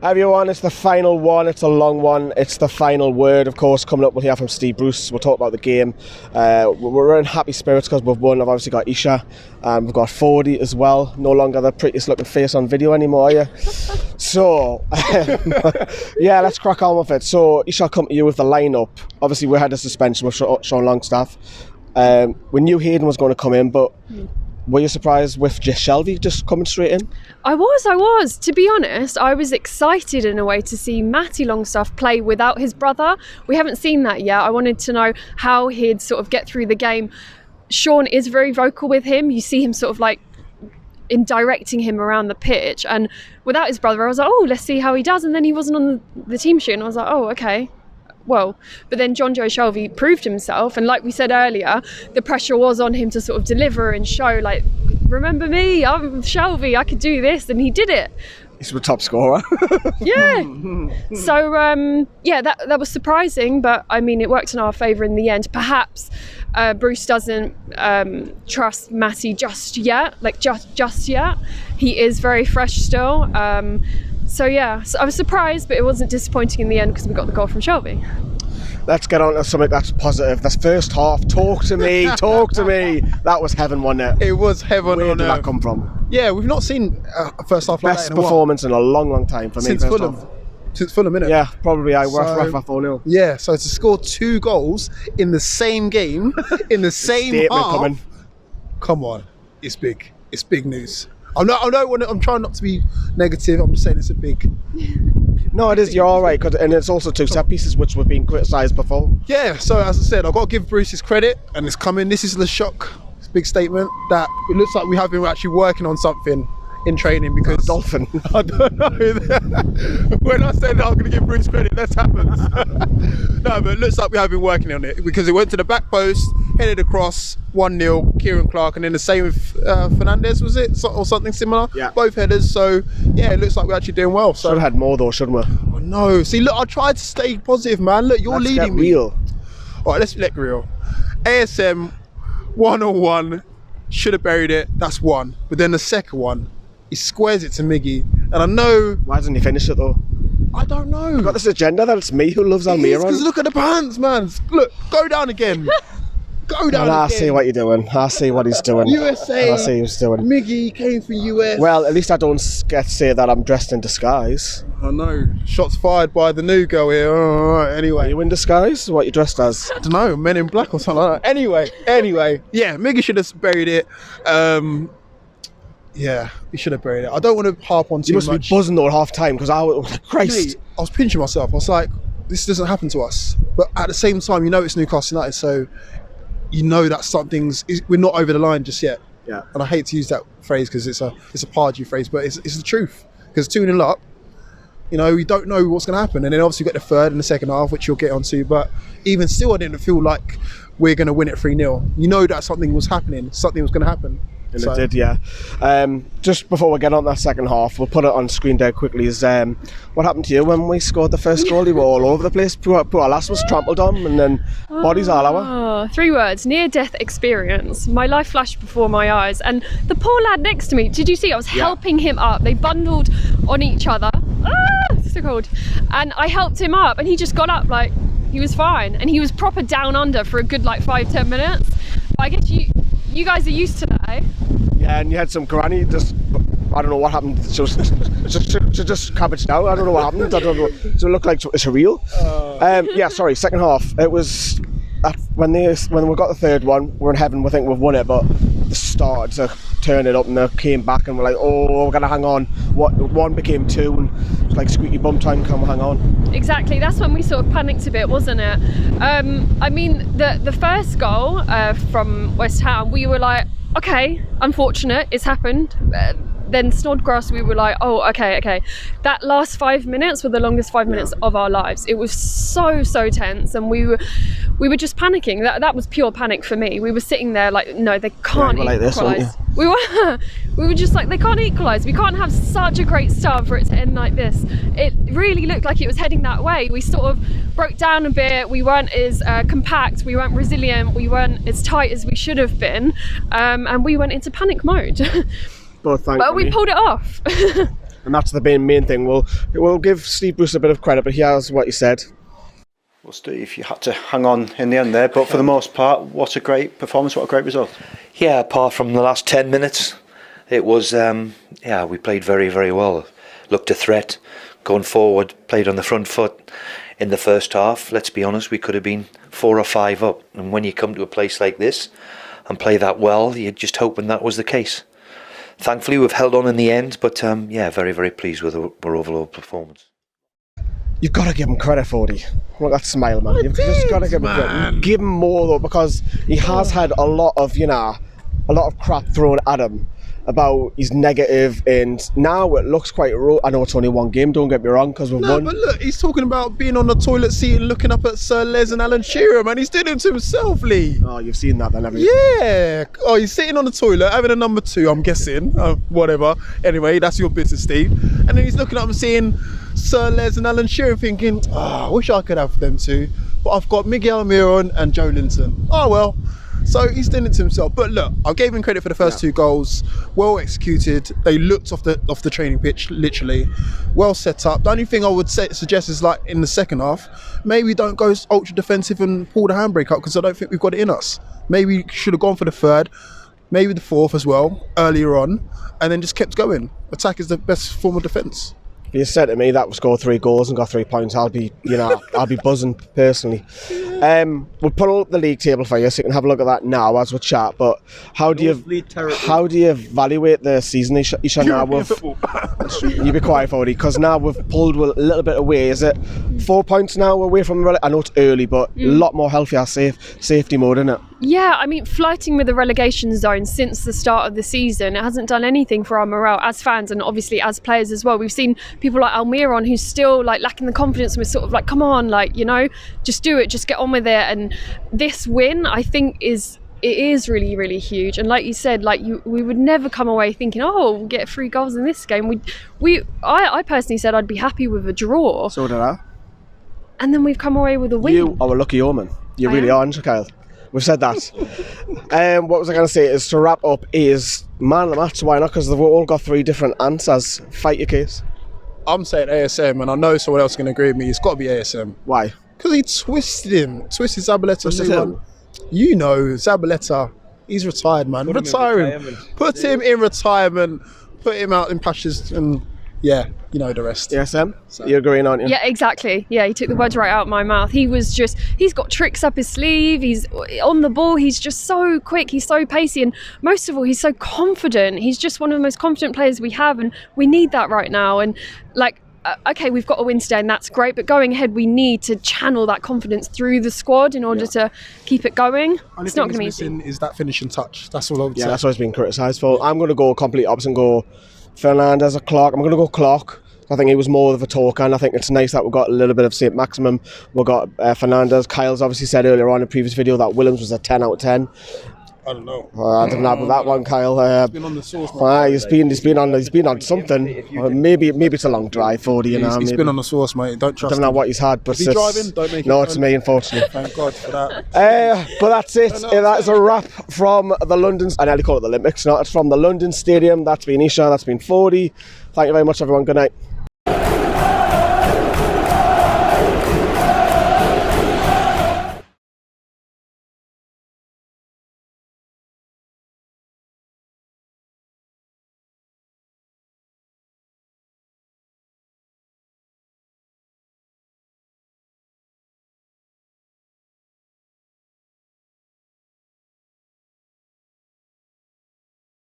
Everyone, it's the final one. It's a long one. It's the final word, of course, coming up. We'll hear from Steve Bruce. We'll talk about the game. We're in happy spirits because we've won. I've obviously got Eisha. We've got Fordey as well. No longer the prettiest looking face on video anymore, are you? So, yeah, let's crack on with it. So, Eisha, I'll come to you with the lineup. Obviously, we had a suspension with Sean Longstaff. We knew Hayden was going to come in, but... Were you surprised with just Shelby just coming straight in? I was. To be honest, I was excited in a way to see Matty Longstaff play without his brother. We haven't seen that yet. I wanted to know how he'd sort of get through the game. Sean is very vocal with him. You see him sort of like in directing him around the pitch. And without his brother, I was like, oh, let's see how he does. And then he wasn't on the team sheet. And I was like, oh, okay. Well, but then John Joe Shelby proved himself, and like we said earlier, the pressure was on him to sort of deliver and show, like, remember me, I'm Shelby, I could do this, and he did it. He's the top scorer. Yeah. So, yeah, that was surprising, but I mean, it worked in our favour in the end. Perhaps Bruce doesn't trust Matty just yet, just yet. He is very fresh still. So yeah, so I was surprised, but it wasn't disappointing in the end because we got the goal from Shelby. Let's get on to something that's positive. This first half, talk to me. That was heaven, wasn't it? It was heaven. Where did that come from? Yeah, we've not seen a first half like best that in performance in a long time for me. Since Fulham. Since Fulham, innit? Yeah, probably. Rough 4-0. Yeah, so to score 2 goals in the same game, in the same half. Coming. Come on, it's big. It's big news. I'm trying not to be negative. I'm just saying it's a big. No, it is. You're all right, and it's also 2 set pieces which were being criticised before. Yeah. So as I said, I've got to give Bruce his credit, and it's coming. This is the shock. It's a big statement that it looks like we have been actually working on something in training because Dolphin. I don't know. When I said that I'm going to give Bruce credit, that happens. No, but it looks like we have been working on it because it went to the back post, headed across 1-0, Kieran Clark, and then the same with Fernandez, was it? Or something similar? Yeah. Both headers. So, yeah, it looks like we're actually doing well. So. Should have had more though, shouldn't we? Oh, no. See, look, I tried to stay positive, man. Look, you're leading me. Real. All right, let's get real. ASM, 1-on-1, should have buried it. That's one. But then the second one, he squares it to Miggy. And I know... Why doesn't he finish it though? I don't know. You've got this agenda that it's me who loves Almiron. Because look at the pants, man. Look, go down again. Go down again. I see what you're doing. I see what he's doing. USA. I see what he's doing. Miggy came from US. Well, at least I don't get to say that I'm dressed in disguise. I know. Shots fired by the new girl here. All right, anyway. Are you in disguise? What are you dressed as? I don't know. Men in Black or something like that. Anyway. Yeah, Miggy should have buried it. Yeah, he should have buried it. I don't want to harp on too much. You must be buzzing though at half time because I was Christ. Mate, I was pinching myself. I was like, this doesn't happen to us. But at the same time, you know it's Newcastle United, so you know that we're not over the line just yet. Yeah. And I hate to use that phrase because it's a Pardew phrase, but it's the truth. Because 2-0 up, you know, we don't know what's going to happen. And then obviously we get the third in the second half, which you'll get onto. But even still, I didn't feel like we're going to win it 3-0. You know that something was happening, something was going to happen. And it did, yeah. Just before we get on that second half, we'll put it on screen there quickly. Is what happened to you when we scored the first goal? You were all over the place. Poor lass was trampled on, and then bodies all over. 3 words: near-death experience. My life flashed before my eyes, and the poor lad next to me. Did you see? I was helping him up. They bundled on each other. It's so cold. And I helped him up, and he just got up like he was fine, and he was proper down under for a good 5-10 minutes. But I guess you guys are used to that, eh? Yeah, and you had some granny I don't know what happened. She just cabbaged out. I don't know what happened. I don't know. Does it look like it's real? Yeah, sorry. Second half. It was when we got the third one. We're in heaven. We think we've won it, but they started to turn it up, and they came back, and we're like, oh, we're gonna hang on. One became 2, and it's like squeaky bum time. Can we hang on? Exactly. That's when we sort of panicked a bit, wasn't it? I mean, the first goal from West Ham, we were like, okay, unfortunate, it's happened. Then Snodgrass, we were like, oh, okay. That last 5 minutes were the longest 5 minutes of our lives. It was so tense, and we were just panicking. That was pure panic for me. We were sitting there like, no, they can't equalise. We were just like, they can't equalise. We can't have such a great start for it to end like this. It really looked like it was heading that way. We sort of broke down a bit. We weren't as compact. We weren't resilient. We weren't as tight as we should have been, and we went into panic mode. But we pulled it off. And that's the main thing. We'll give Steve Bruce a bit of credit, but here's what he said. Well, Steve, you had to hang on in the end there, but for the most part, what a great performance, what a great result. Yeah, apart from the last 10 minutes, it was, we played very, very well. Looked a threat, going forward, played on the front foot. In the first half, let's be honest, we could have been 4 or 5 up. And when you come to a place like this and play that well, you're just hoping that was the case. Thankfully, we've held on in the end, but very, very pleased with our overall performance. You've got to give him credit, Fordey. Look at that smile, man. You've just got to give him credit. Give him more, though, because he has had a lot of crap thrown at him about his negative, and now it looks quite raw. I know it's only one game, don't get me wrong, because we've won. But look, he's talking about being on the toilet seat and looking up at Sir Les and Alan Shearer, man. He's doing it to himself, Lee. Oh, you've seen that then, haven't you? Yeah. Oh, he's sitting on the toilet having a number 2, I'm guessing. Whatever. Anyway, that's your business, Steve. And then he's looking up and seeing Sir Les and Alan Shearer, thinking, I wish I could have them too, but I've got Miguel Almiron and Joe Linton. Oh well. So he's doing it to himself. But look, I gave him credit for the first 2 goals. Well executed. They looked off the training pitch, literally. Well set up. The only thing I would suggest is, like, in the second half, maybe don't go ultra defensive and pull the handbrake up, because I don't think we've got it in us. Maybe we should have gone for the 3rd, maybe the 4th as well, earlier on, and then just kept going. Attack is the best form of defence. If you said to me that we scored 3 goals and got 3 points, I'll be buzzing personally. We'll put up the league table for you, so you can have a look at that now as we chat. But how do you evaluate the season, Eisha? Now you be quiet, Fordey, because now we've pulled a little bit away. Is it 4 points now away from the I know it's early, but a lot more healthier, safety mode, isn't it? Yeah, I mean, flirting with the relegation zone since the start of the season, it hasn't done anything for our morale as fans and obviously as players as well. We've seen people like Almiron who's still like lacking the confidence, and we're sort of like, come on, like, just do it, just get on with it. And this win, I think, is really, really huge. And like you said, we would never come away thinking, oh, we'll get 3 goals in this game. I personally said I'd be happy with a draw. So did I. And then we've come away with a win. You are a lucky omen. You really are, aren't you, Kyle? We've said that. What was I going to say is, to wrap up, is man of the match. Why not? Because they've all got 3 different answers. Fight your case. I'm saying ASM, and I know someone else is going to agree with me. It's got to be ASM. Why? Because he twisted Zabaleta. You know, Zabaleta, he's retired, man. Retiring. Put him in retirement. Put him out in pastures, and yeah, you know the rest. ASM? So. You're agreeing, aren't you? Yeah, exactly. Yeah, he took the words right out of my mouth. He's got tricks up his sleeve. He's on the ball. He's just so quick. He's so pacey. And most of all, he's so confident. He's just one of the most confident players we have. And we need that right now. And okay, we've got a win today and that's great. But going ahead, we need to channel that confidence through the squad in order to keep it going. It's not going to be easy. Is that finishing touch. That's all I would say. Yeah, that's what he's been criticised for. I'm going to go complete opposite and go Fernandez or Clark. I'm going to go Clark. I think he was more of a talker, and I think it's nice that we've got a little bit of saint-maximin. We've got Fernandez. Kyle's obviously said earlier on in a previous video that Williams was a 10 out of 10. I don't know. I don't know about that one, Kyle. He's been on the sauce. Mate. He's been on something. Maybe it's a long drive, 40. He's been on the sauce, mate. Don't trust him. I don't know what he's had, but is he driving? Don't make no, it's me, unfortunately. Thank God for that. But that's it. That is a wrap from the London. I nearly call it the Olympics. No, it's from the London Stadium. That's been Eisha. That's been Fordey. Thank you very much, everyone. Good night.